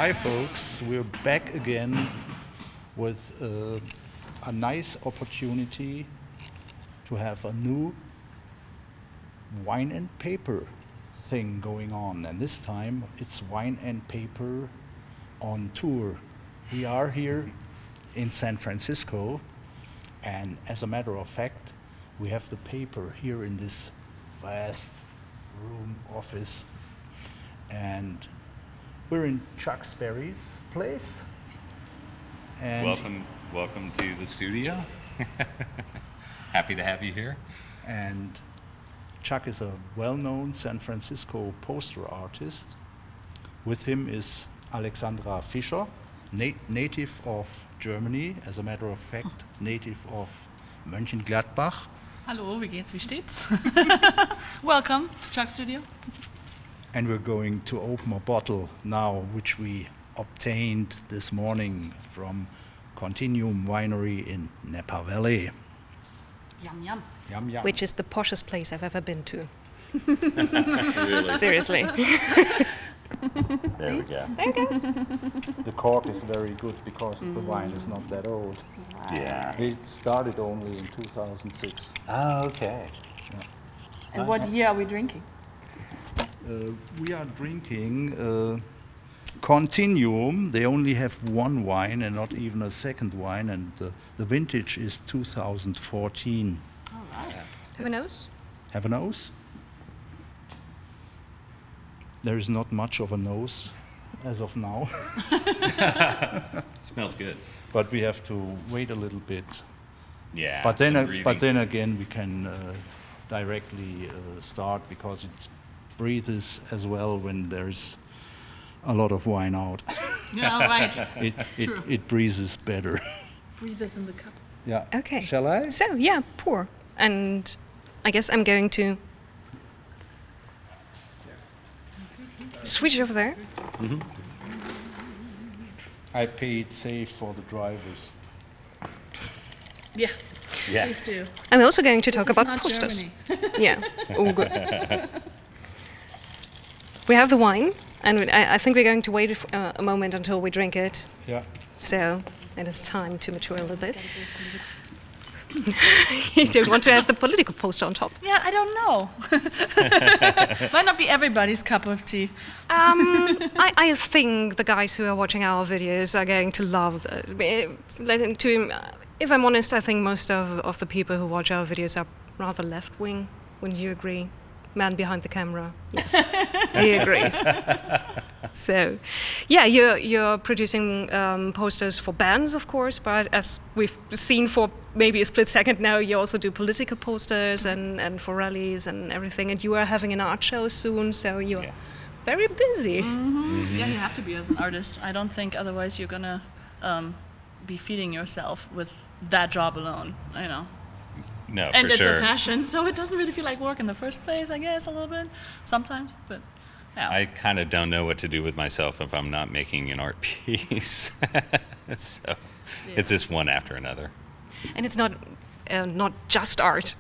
Hi folks, we're back again with a nice opportunity to have a new wine and paper thing going on, and this time it's wine and paper on tour. We are here in San Francisco, and as a matter of fact we have the paper here in this vast room office, and we're in Chuck Sperry's place. And welcome to the studio. Happy to have you here. And Chuck is a well-known San Francisco poster artist. With him is Alexandra Fischer, native of Germany, as a matter of fact, native of Mönchengladbach. Hallo, wie geht's, wie steht's? Welcome to Chuck Studio. And we're going to open a bottle now, which we obtained this morning from Continuum Winery in Napa Valley. Yum, yum. Yum, yum. Which is the poshest place I've ever been to. Really? Seriously. There we go. There it goes. The cork is very good because the wine is not that old. Yeah. It started only in 2006. Oh, okay. Yeah. And what year are we drinking? We are drinking Continuum. They only have one wine and not even a second wine, and the vintage is 2014. All right. Have a nose? Have a nose? There is not much of a nose as of now. Smells good. But we have to wait a little bit. Yeah. But some then breathing. again, we can directly start because it breathes as well when there's a lot of wine out. Yeah, right. It breathes better. Breathe this in the cup. Yeah. Okay. Shall I? So, yeah, pour. And I guess I'm going to switch over there. Mm-hmm. I paid safe for the drivers. Yeah, Yeah. please do. I'm also going to talk This is about not posters. Germany. Yeah. Oh, good. We have the wine, and I think we're going to wait a moment until we drink it. Yeah. So it is time to mature a little bit. You don't want to have the political poster on top. Yeah, I don't know. Might not be everybody's cup of tea. I think the guys who are watching our videos are going to love if I'm honest, I think most of the people who watch our videos are rather left-wing. Wouldn't you agree? Man behind the camera. Yes, he agrees. So, yeah, you're producing posters for bands, of course, but as we've seen for maybe a split second now, you also do political posters and for rallies and everything, and you are having an art show soon, so you're very busy. Mm-hmm. Yeah, you have to be as an artist. I don't think otherwise you're gonna be feeding yourself with that job alone, you know. No, And for it's sure. a passion, so it doesn't really feel like work in the first place, I guess, a little bit, sometimes, but yeah. I kind of don't know what to do with myself if I'm not making an art piece. So it's just one after another. And it's not just art.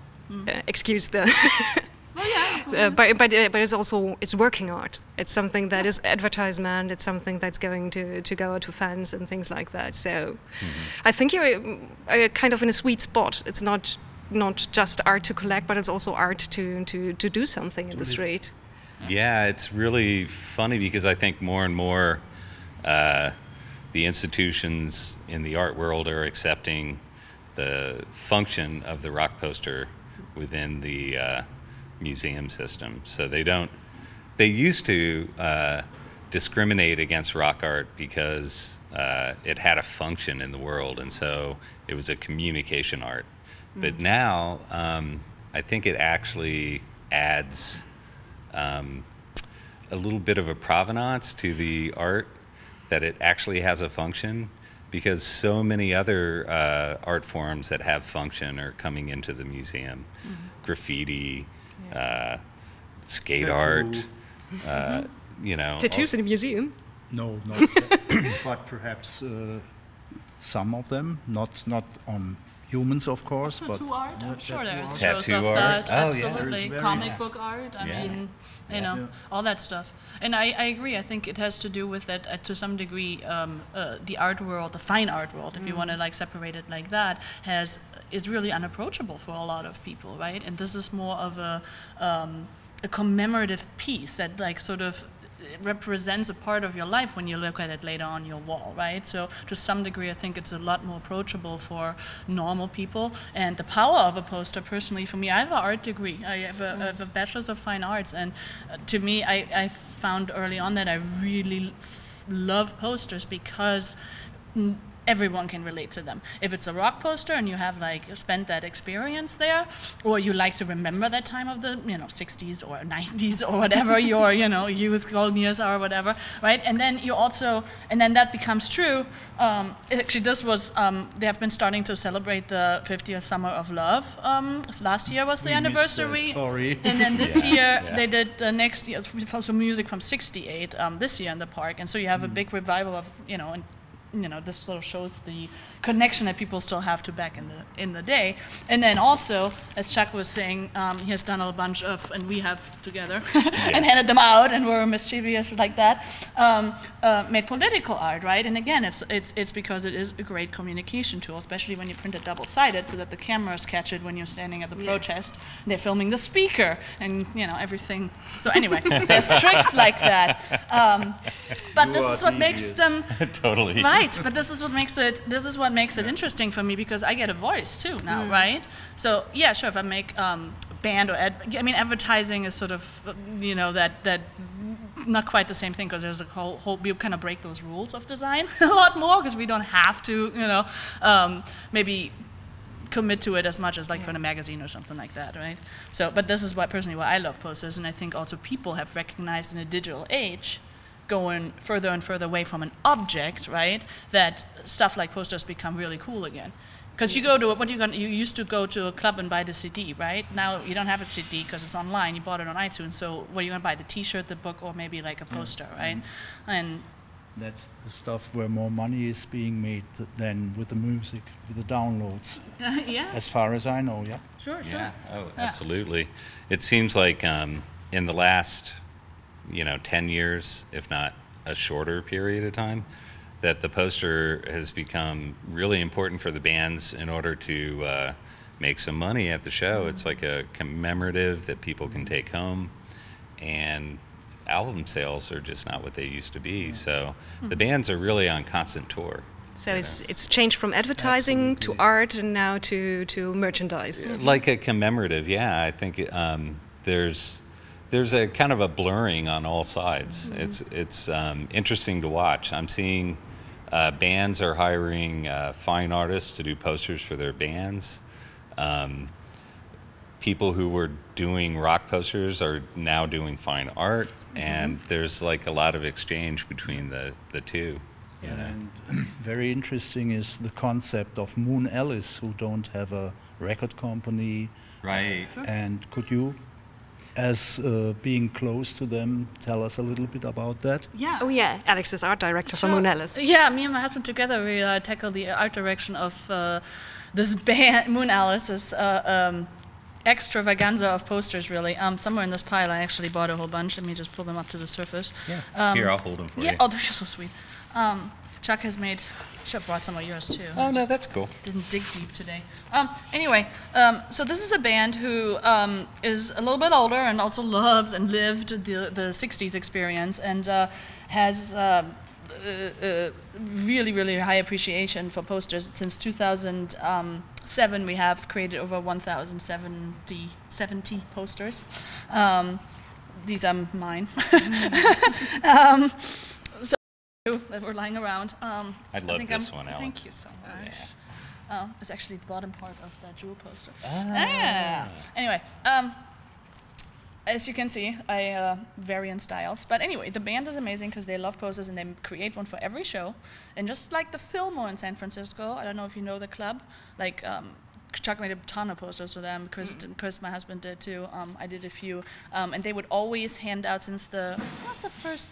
Excuse the. But it's also working art. It's something that is advertisement. It's something that's going to go out to fans and things like that. So I think you're kind of in a sweet spot. It's not just art to collect, but it's also art to do something in the street. Yeah, it's really funny because I think more and more the institutions in the art world are accepting the function of the rock poster within the museum system. So they used to discriminate against rock art because it had a function in the world, and so it was a communication art. But now I think it actually adds a little bit of a provenance to the art, that it actually has a function, because so many other art forms that have function are coming into the museum. Graffiti, skate art, you know. Tattoos in a museum? No, but perhaps some of them, not on humans, of course, but Tattoo art, I'm sure there's Tattoo shows of art. that. Oh, yeah. Absolutely, There's comic very- book art. I Yeah. mean, you know, all that stuff. And I agree. I think it has to do with that to some degree. The art world, the fine art world, if you want to like separate it like that, is really unapproachable for a lot of people, right? And this is more of a commemorative piece that like sort of represents a part of your life when you look at it later on your wall, right? So to some degree, I think it's a lot more approachable for normal people. And the power of a poster, personally, for me, I have an art degree. I have a bachelor's of fine arts, and to me, I found early on that I really love posters because everyone can relate to them. If it's a rock poster and you have like spent that experience there, or you like to remember that time of the 60s or 90s or whatever your youth golden years are or whatever, right? And then you also, and then that becomes true. Actually, this was they have been starting to celebrate the 50th Summer of Love. So last year was the anniversary. Sorry. And then this year they did the next year also music from '68 this year in the park, and so you have a big revival of and this sort of shows the connection that people still have to back in the day. And then also, as Chuck was saying, he has done a bunch of, and we have together, and handed them out, and we're mischievous like that, made political art, right? And again, it's because it is a great communication tool, especially when you print it double-sided, so that the cameras catch it when you're standing at the protest. And they're filming the speaker, and everything. So anyway, there's tricks like that. But this is what makes them Totally. right. But this is what makes it interesting for me, because I get a voice too now, right? So yeah, sure. If I make band or advertising is sort of that not quite the same thing, because there's a whole we kind of break those rules of design a lot more, because we don't have to maybe commit to it as much as like for a magazine or something like that, right? So, but this is personally why I love posters, and I think also people have recognized in a digital age, going further and further away from an object, right, that stuff like posters become really cool again. Because you go to you used to go to a club and buy the CD, right? Now you don't have a CD because it's online. You bought it on iTunes. So what are you gonna buy? The T-shirt, the book, or maybe like a poster, right? And That's the stuff where more money is being made than with the music, with the downloads. yeah, As far as I know, yeah. sure. Yeah. Oh, absolutely. It seems like in the last 10 years, if not a shorter period of time, that the poster has become really important for the bands in order to make some money at the show. It's like a commemorative that people can take home, and album sales are just not what they used to be. So the bands are really on constant tour. So it's changed from advertising to art, and now to merchandise. Like a commemorative, yeah. I think there's a kind of a blurring on all sides. It's interesting to watch. I'm seeing bands are hiring fine artists to do posters for their bands. People who were doing rock posters are now doing fine art, and there's like a lot of exchange between the two. And very interesting is the concept of Moon Alice, who don't have a record company. Right. And could you, as being close to them, tell us a little bit about that? Yeah. Oh yeah, Alex is art director for Sure. Moon Alice. Yeah, me and my husband together, we tackle the art direction of this band. Moon Alice is extravaganza of posters, really. Somewhere in this pile, I actually bought a whole bunch. Let me just pull them up to the surface. Yeah. Here, I'll hold them for Yeah. you. Oh, they're so sweet. Chuck has made. Should have brought some of yours too. Oh, no, that's cool. Didn't dig deep today. Anyway, so this is a band who is a little bit older and also loves and lived the 60s experience, and has really, really high appreciation for posters. Since 2007, we have created over 1,070 posters. These are mine. That were lying around. I love this one, Alex. Thank you so much. Yeah. It's actually the bottom part of that jewel poster. Ah. Anyway, as you can see, I vary in styles. But anyway, the band is amazing because they love posters and they create one for every show. And just like the Fillmore in San Francisco, I don't know if you know the club, like Chuck made a ton of posters for them. Chris, my husband, did too. I did a few. And they would always hand out, since what's the first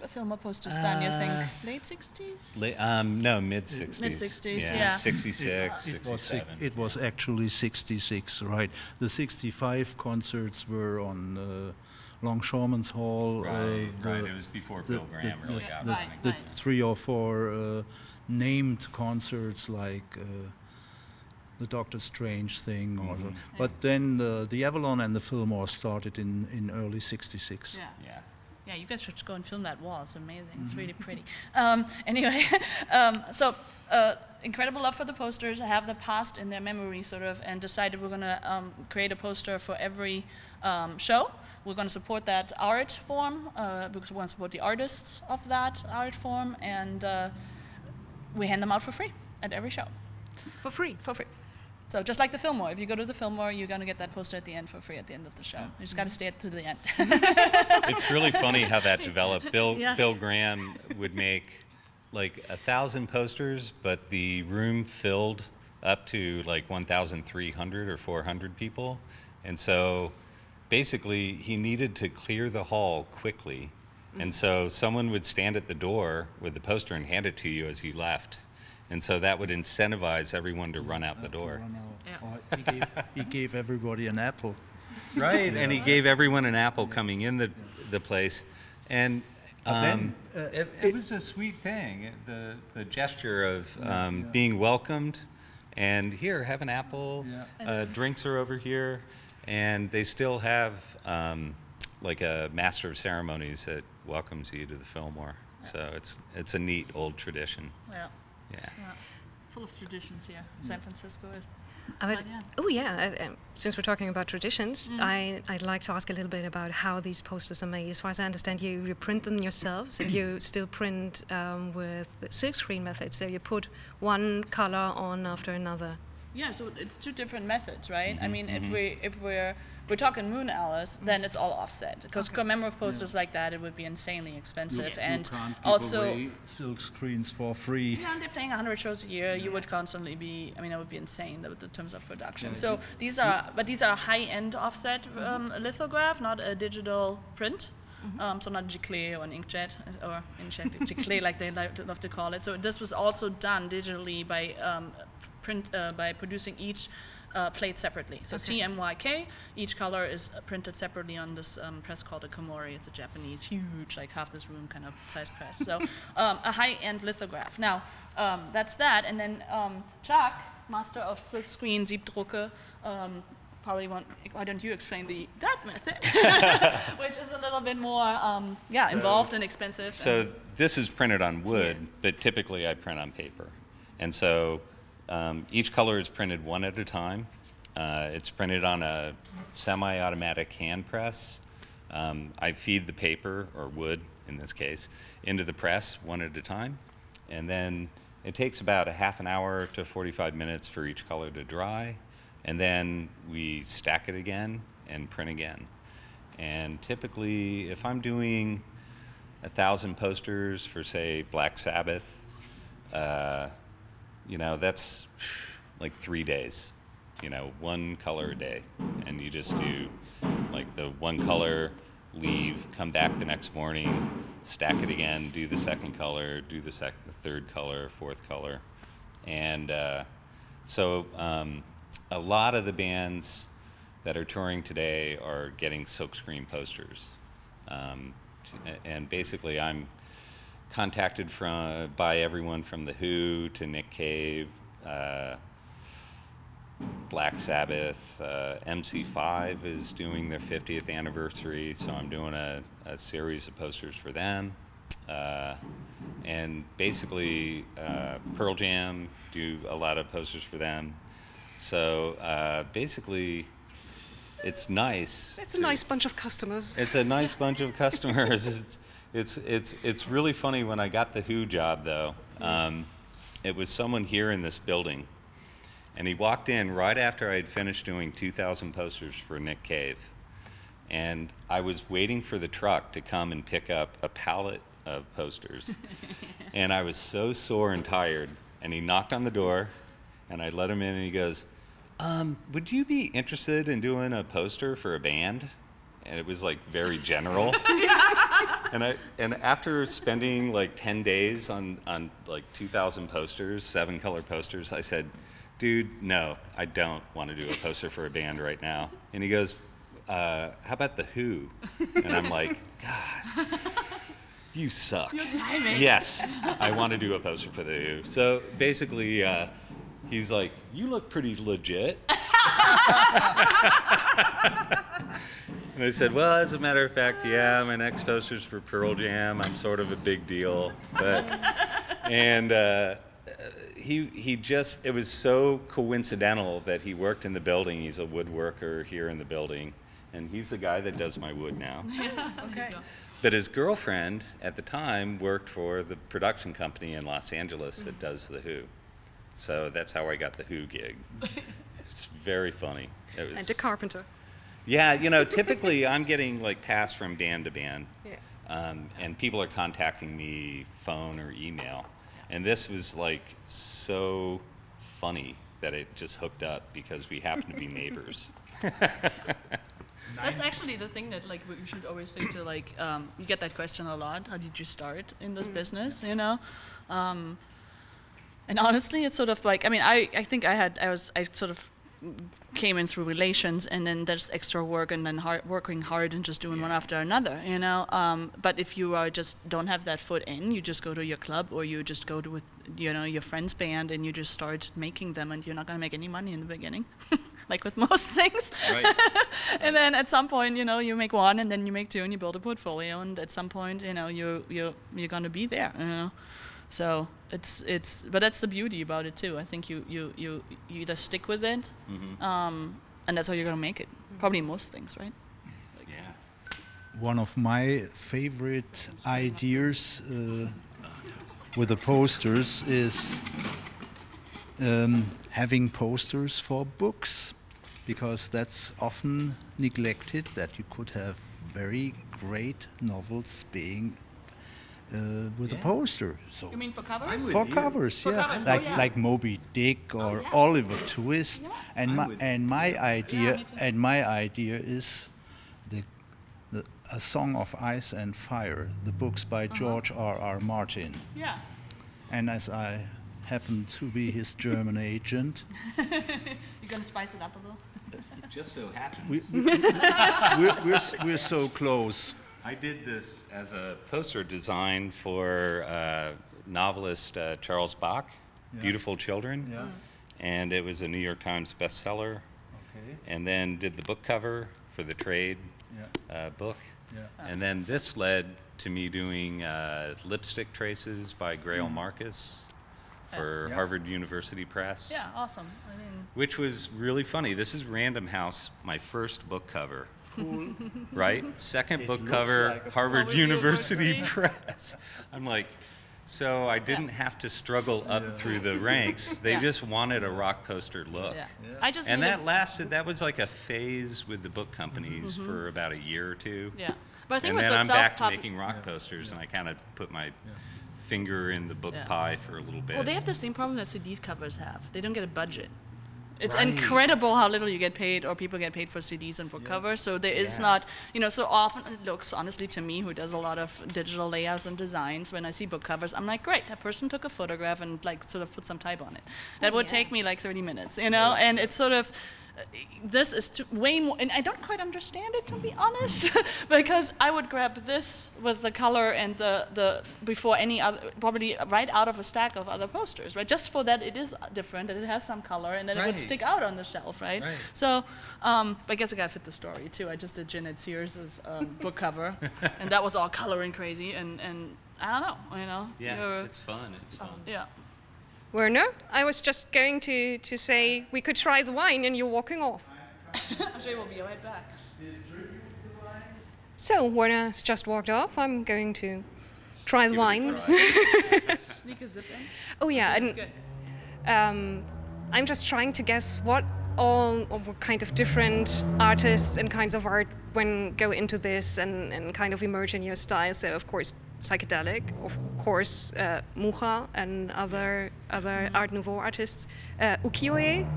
Fillmore posters done, you think? Late 60s? No, mid-60s. Mid-60s, yeah. 66, 67. It was actually 66, right? The 65 concerts were on Longshoreman's Hall. Right. It was before Bill Graham really got running. The 3 or 4 named concerts like the Doctor Strange thing, but then the Avalon and the Fillmore started in early '66. Yeah, you guys should go and film that wall. It's amazing. It's really pretty. Anyway, so incredible love for the posters. Have the past in their memory, sort of, and decided we're going to create a poster for every show. We're going to support that art form because we want to support the artists of that art form, and we hand them out for free at every show. For free? For free. So just like the Fillmore, if you go to the Fillmore, you're going to get that poster at the end for free at the end of the show. You just got to stay to the end. It's really funny how that developed. Bill Graham would make like 1,000 posters, but the room filled up to like 1,300 or 400 people. And so basically he needed to clear the hall quickly. And so someone would stand at the door with the poster and hand it to you as you left. And so that would incentivize everyone to run out the door. He gave everybody an apple. Right, and he gave everyone an apple coming in the place. And it was a sweet thing, the gesture of being welcomed. And here, have an apple. Drinks are over here. And they still have like a master of ceremonies that welcomes you to the Fillmore. So it's a neat old tradition. Yeah. Full of traditions here. San Francisco is. Since we're talking about traditions, I'd like to ask a little bit about how these posters are made. As far as I understand, you print them yourselves, and you still print with the silkscreen method. So you put one color on after another. Yeah, so it's 2 different methods, right? I mean, if we're talking Moon Alice, then it's all offset. Because commemorative posters like that, it would be insanely expensive. And you can't give also away silk screens for free. Yeah, and they're playing 100 shows a year. You would constantly be, I mean, that would be insane in terms of production. So these are high-end offset lithograph, not a digital print. So not giclée or an inkjet, or giclée like they love to call it. So this was also done digitally by by producing each plate separately. So CMYK, each color is printed separately on this press called a Komori. It's a Japanese, huge, like half this room kind of size press. So a high-end lithograph. Now, that's that. And then Chuck, master of silkscreen, Siebdrucke, probably why don't you explain that method, which is a little bit more involved and expensive. So this is printed on wood, but typically I print on paper. And so each color is printed one at a time. It's printed on a semi-automatic hand press. I feed the paper, or wood in this case, into the press one at a time. And then it takes about a half an hour to 45 minutes for each color to dry. And then we stack it again and print again. And typically, if I'm doing 1,000 posters for, say, Black Sabbath, that's like 3 days, one color a day. And you just do like the one color, leave, come back the next morning, stack it again, do the second color, do the third color, fourth color. And so a lot of the bands that are touring today are getting silkscreen posters. And basically I'm contacted by everyone from The Who to Nick Cave, Black Sabbath, MC5 is doing their 50th anniversary, so I'm doing a series of posters for them. And basically Pearl Jam, do a lot of posters for them. So basically it's nice. It's a nice bunch of customers. It's a nice bunch of customers. It's really funny. When I got the Who job, though, it was someone here in this building, and he walked in right after I had finished doing 2,000 posters for Nick Cave, and I was waiting for the truck to come and pick up a pallet of posters, and I was so sore and tired, and he knocked on the door, and I let him in, and he goes, would you be interested in doing a poster for a band? And it was like very general. And after spending like 10 days on like 2,000 posters, 7-color posters, I said, dude, no, I don't want to do a poster for a band right now. And he goes, how about The Who? And I'm like, God, you suck. Your timing. Yes, I want to do a poster for The Who. So basically, he's like, you look pretty legit. And I said, well, as a matter of fact, yeah, my next poster's for Pearl Jam. I'm sort of a big deal. He just, it was so coincidental that he worked in the building. He's a woodworker here in the building. And he's the guy that does my wood now. Okay. But his girlfriend at the time worked for the production company in Los Angeles that does The Who. So that's how I got the Who gig. It's very funny. It was, And a carpenter. yeah, you know, typically I'm getting like passed from band to band. Yeah. And people are contacting me phone or email. And this was like so funny that it just hooked up because we happen to be neighbors. That's actually the thing that like we should always think to like you get that question a lot. How did you start in this business? You know, and honestly, it's sort of like I mean I think I sort of came in through relations and then there's extra work and then working hard and just doing one after another, you know. But if you just don't have that foot in, you just go to your club or you just go to with your friend's band and you just start making them and you're not gonna make any money in the beginning, like with most things. Right. And then at some point, you make one and then you make two and you build a portfolio and at some point, you're gonna be there, you know. So but that's the beauty about it too. I think you either stick with it, and that's how you're gonna make it. Probably most things, right? Yeah. One of my favorite ideas with the posters is having posters for books, because that's often neglected, that you could have very great novels being with a poster. So You mean for covers? for covers, For yeah, covers, like oh, yeah. like Moby Dick or yeah. Oliver Twist, Yeah. and my idea me too. is a Song of Ice and Fire, the books by George R.R. Martin. Yeah. And as I happen to be his German agent, You're gonna spice it up a little. It just so happens. we're so close. I did this as a poster design for novelist Charles Bach, Beautiful Children. Yeah. And it was a New York Times bestseller. Okay. And then did the book cover for the trade book. Yeah. And then this led to me doing Lipstick Traces by Grail Marcus for Yeah. Harvard University Press. Yeah, awesome. I mean, Which was really funny. This is Random House, my first book cover. Cool. Right? Second It book looks cover, like a Harvard Harvard University University. Press. I'm like, so I didn't have to struggle up through the ranks. They Yeah. just wanted a rock poster look. yeah. I just And needed- that was like a phase with the book companies for about a year or two. Yeah, but I think And with then the I'm back to self-pub- making rock posters, and I kind of put my finger in the book Yeah. pie for a little bit. Well, they have the same problem that CD covers have. They don't get a budget. It's Right. incredible how little you get paid, or people get paid for CDs and book covers. So there is Yeah. not, so often it looks, honestly, to me, who does a lot of digital layouts and designs, when I see book covers, I'm like, great, that person took a photograph and like sort of put some type on it. That would take me like 30 minutes, and it's sort of, this is way more, and I don't quite understand it, to be honest, because I would grab this with the color and the before any other, probably right out of a stack of other posters, right? Just for that it is different, that it has some color, and that it would Right. stick out on the shelf, right? Right. So, I guess I gotta fit the story too. I just did Jeanette Sears' book cover, and that was all color and crazy, and I don't know, Yeah, you're- it's fun. It's fun. yeah. Werner, I was just going to say we could try the wine and you're walking off. I'm sure we'll be right back. So Werner's just walked off. I'm going to try the Give it a wine. try. Sneak a zip in. Oh yeah, That's and good. I'm just trying to guess what kind of different artists and kinds of art when go into this and kind of emerge in your style. So of course psychedelic, of course Mháire and other Art Nouveau artists, ukiyo-e,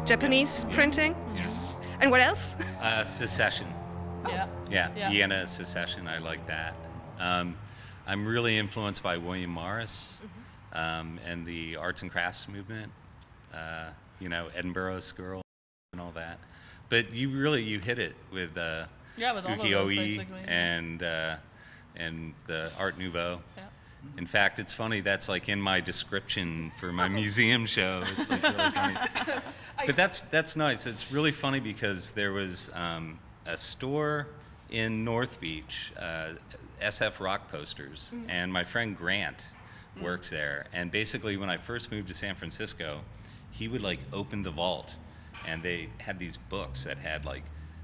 Japanese printing, and what else? Secession. Yeah. Yeah, Yeah. Vienna Secession. I like that. I'm really influenced by William Morris and the arts and crafts movement, you know, Edinburgh School and all that. But you hit it with yeah, with all of those, ukiyo-e basically. and the Art Nouveau. Yeah. In fact, it's funny, that's like in my description for my museum show. It's like really funny. But that's nice. It's really funny because there was a store in North Beach, SF Rock Posters, and my friend Grant works there. And basically, when I first moved to San Francisco, he would like open the vault, and they had these books that had like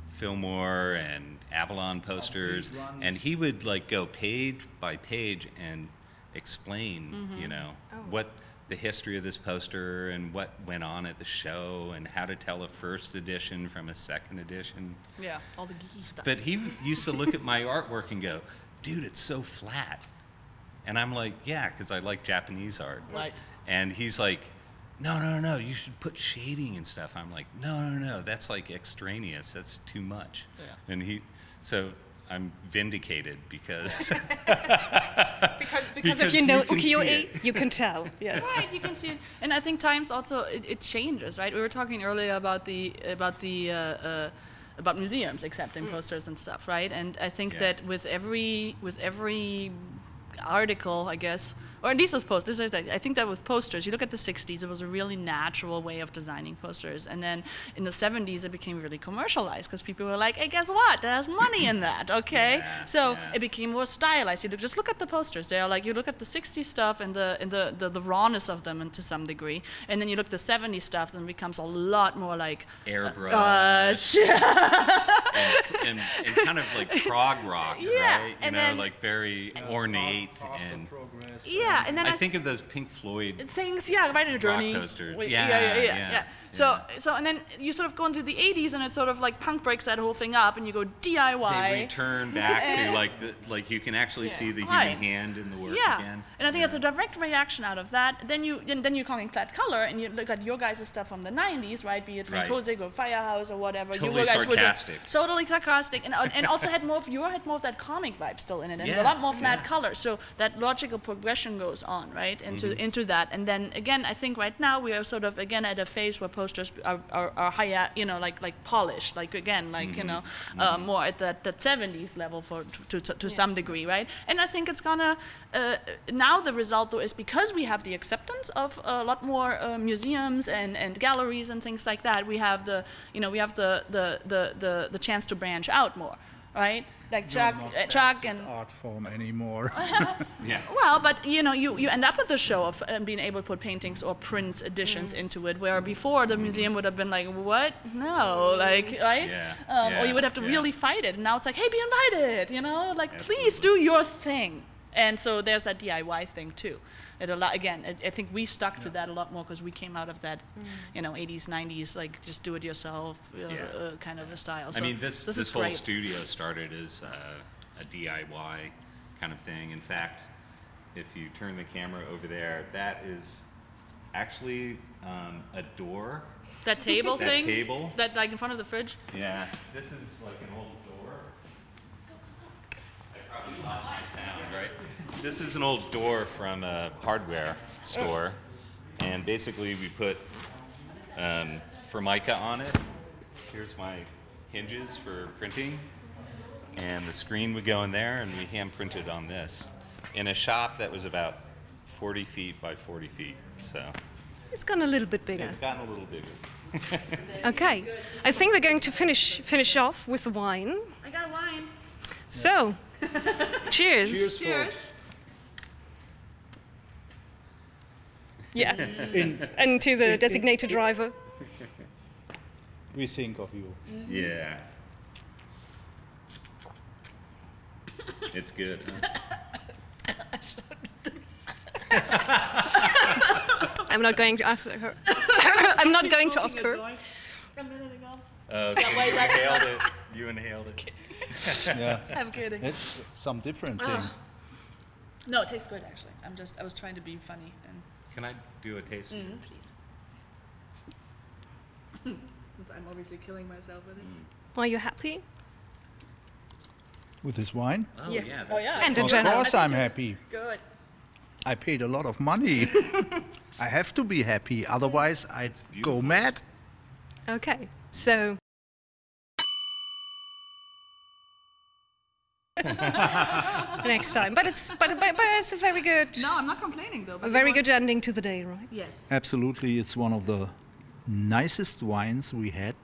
Fillmore and Avalon posters, and he would like go page by page and explain, you know, what the history of this poster and what went on at the show and how to tell a first edition from a second edition. Yeah, all the geeky stuff. But he used to look at my artwork and go, dude, it's so flat. And I'm like, yeah, because I like Japanese art. Right. And he's like, no, you should put shading and stuff. I'm like, no, that's like extraneous. That's too much. Yeah. And so I'm vindicated because because if you know ukiyo-e, you can tell. Yes. Right, you can see it. And I think times also it changes, right? We were talking earlier about museums accepting posters and stuff, right? And I think that with every article, I guess, or at least with posters, I think that with posters, you look at the 60s, it was a really natural way of designing posters. And then in the 70s, it became really commercialized because people were like, hey, guess what? There's money in that, okay? So it became more stylized. You just look at the posters. They're like, you look at the 60s stuff and the rawness of them, and to some degree. And then you look at the 70s stuff, and it becomes a lot more like airbrush. And kind of like prog rock, right? You know, like very ornate and yeah, and then I think of those Pink Floyd things, right in a journey. Rock posters. Yeah. So and then you sort of go into the 80s, and it's sort of like punk breaks that whole thing up, and you go DIY. They return back to like you can actually see the human hand in the work again. And I think it's a direct reaction out of that. Then you're calling flat color, and you look at your guys' stuff from the 90s, right? Be it from Kozig or Firehouse or whatever. Totally you guys sarcastic. Totally sarcastic, and also had more of that comic vibe still in it, and a lot more flat color. So that logical progression goes on, right, into that. And then again, I think right now we are sort of again at a phase where posters are higher, you know, like polished, like again, like you know, more at that 70s level to some degree, right? And I think it's gonna now the result though is because we have the acceptance of a lot more museums and galleries and things like that. We have the chance to branch out more. Right, like Chuck and art form anymore. Well, but you know, you end up with a show of being able to put paintings or print editions into it, where before the museum would have been like, what? No, like, right? Or you would have to really fight it. And now it's like, hey, be invited. You know, like, please do your thing. And so there's that DIY thing too. I think we stuck to that a lot more because we came out of that, you know, 80s, 90s, like just do it yourself kind of a style. So I mean, this whole great. studio started as a DIY kind of thing. In fact, if you turn the camera over there, that is actually a door. That table thing? That table. That like in front of the fridge? Yeah. This is like an old door. I probably lost my sound, right? This is an old door from a hardware store, and basically we put Formica on it. Here's my hinges for printing, and the screen would go in there, and we hand printed on this in a shop that was about 40 feet by 40 feet. So it's gotten a little bit bigger. It's gotten a little bigger. Okay, I think we're going to finish off with the wine. I got wine. So, cheers. Cheers. Yeah, and to the designated driver. We think of you. Yeah. It's good, huh? I'm not going to ask her. I'm not going to ask her. A minute ago. Oh, so you inhaled it. You inhaled it. Yeah. I'm kidding. It's some different thing. No, it tastes good actually. I was trying to be funny and. Can I do a taste? Please. Since I'm obviously killing myself with it. Are you happy? With this wine? Oh, Yes. yeah. Oh yeah. And in Of general. course I'm happy. Good. I paid a lot of money. I have to be happy, otherwise I'd go mad. Okay, so next time. But it's a very good, No, I'm not complaining though. a very good ending to the day, right? Yes. Absolutely, it's one of the nicest wines we had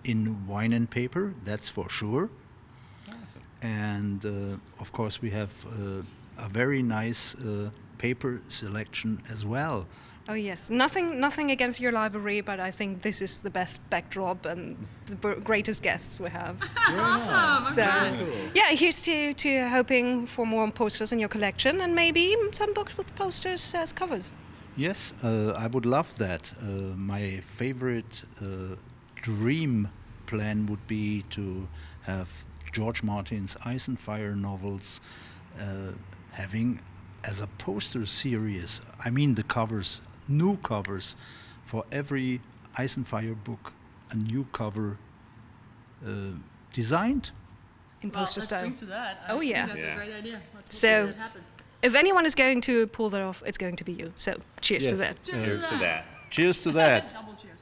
in wine and paper, that's for sure. Awesome. And of course, we have a very nice paper selection as well. Oh yes, nothing against your library, but I think this is the best backdrop and the greatest guests we have. Awesome. So Okay. yeah, here's to hoping for more posters in your collection and maybe some books with posters as covers. Yes, I would love that. My favorite dream plan would be to have George Martin's Ice and Fire novels having as a poster series. I mean the covers, new covers for every Ice and Fire book, a new cover designed. In Well, poster let's style. drink to that. Oh, I yeah. think that's Yeah. a great idea. Let's So- hope that happens. If anyone is going to pull that off, it's going to be you. So cheers to Yes. that. Cheers to that. Cheers to that. Double cheers.